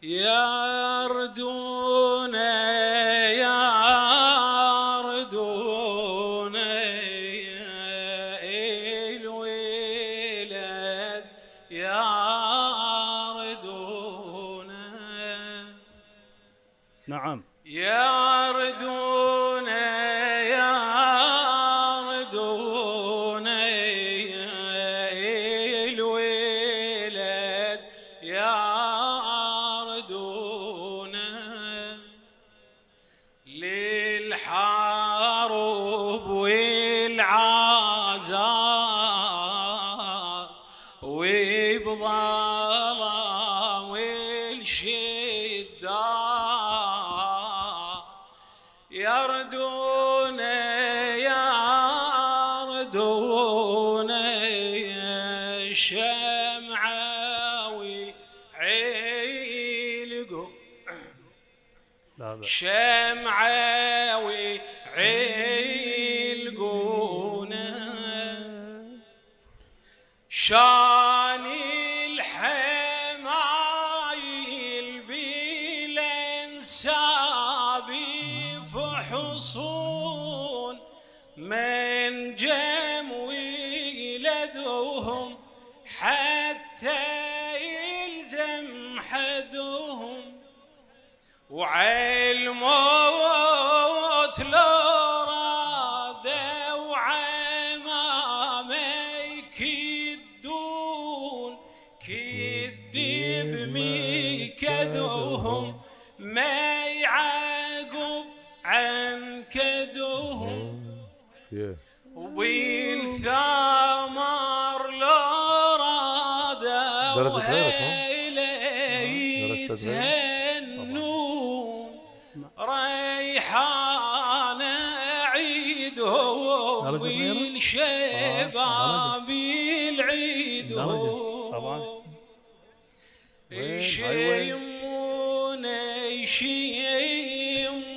يردون الولد يردون. نعم. يردون الولد يردون للحرب والعذاب وبظلام والشدة يردون الشمعة وعيلقوا شمعة وعيلقونا شان الحمايل بالانساب فحصون من جم ولدهم حتى يلزم حدهم وعالموت لو رادوا عمامه يكدون كدب مكدهم ما يعاقب عن كدهم وبالثمر لو رادوا يتهنون ريحانة عيدهم والشباب العيدهم يشيمون يشيمون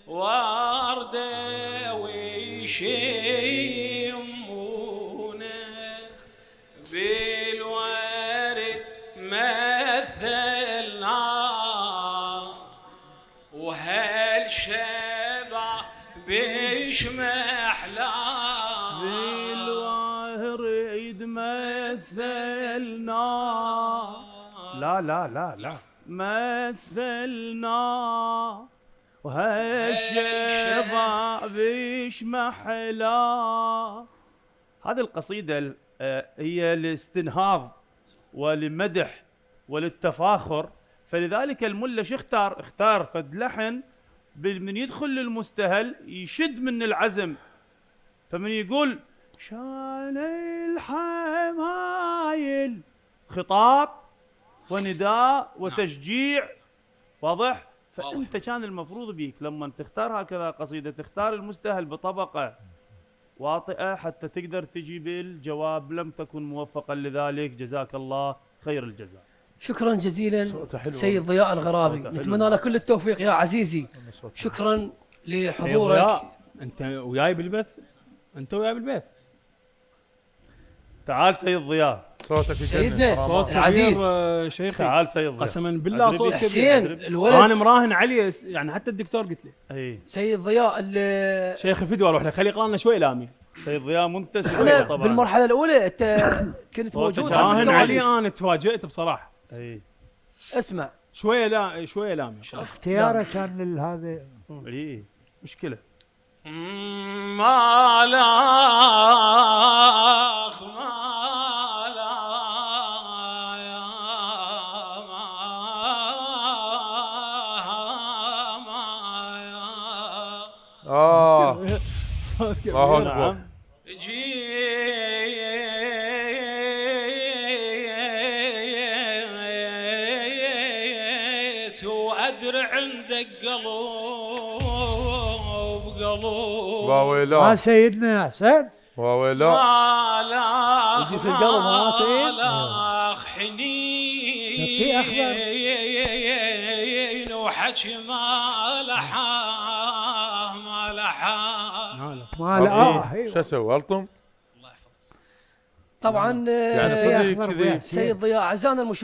وردة ويشيمون بالورد مثلنا وهالشبع بيش محلى بالورد مثلنا لا لا لا لا مثلنا وهالشبع بيش محلى. هذه القصيدة هي لاستنهاض ولمدح وللتفاخر، فلذلك الملا شو اختار فد لحن من يدخل للمستهل يشد من العزم، فمن يقول شان الحمايل خطاب ونداء وتشجيع، واضح؟ فانت كان المفروض بيك لما تختار هكذا قصيده تختار المستهل بطبقه واطئه حتى تقدر تجي بالجواب. لم تكن موفقا لذلك، جزاك الله خير الجزاء. شكرا جزيلا سيد ضياء الغرابي، نتمنى لك كل التوفيق يا عزيزي. شكرا لحضورك. انت وياي بالبث، انت وياي بالبث. تعال سيد ضياء، صوتك سيدنا العزيز. شيخي تعال سيد ضياء، قسما بالله صوت حسين الولد انا مراهن عليه، يعني حتى الدكتور قلت لي اي سيد ضياء شيخ فدوى اروح له خليه يقرا لنا شوي لامي. سيد ضياء منتسب احنا بالمرحله الاولى انت كنت موجود. راهن عليه، انا تفاجئت بصراحه. اي اسمع شويه لا شويه لامي. اختياره كان لهذا اي مشكله مالاخ صوت كبير. نعم. جيت وادري عندك قلوب واويلا ما سيدنا يا حسين واويلا مالاخ في القلب ها سيد مالاخ حنين وحكي مالحه شو اسوي الطم؟ طبعا يعني صدق كذي سيد ضياء اعزائنا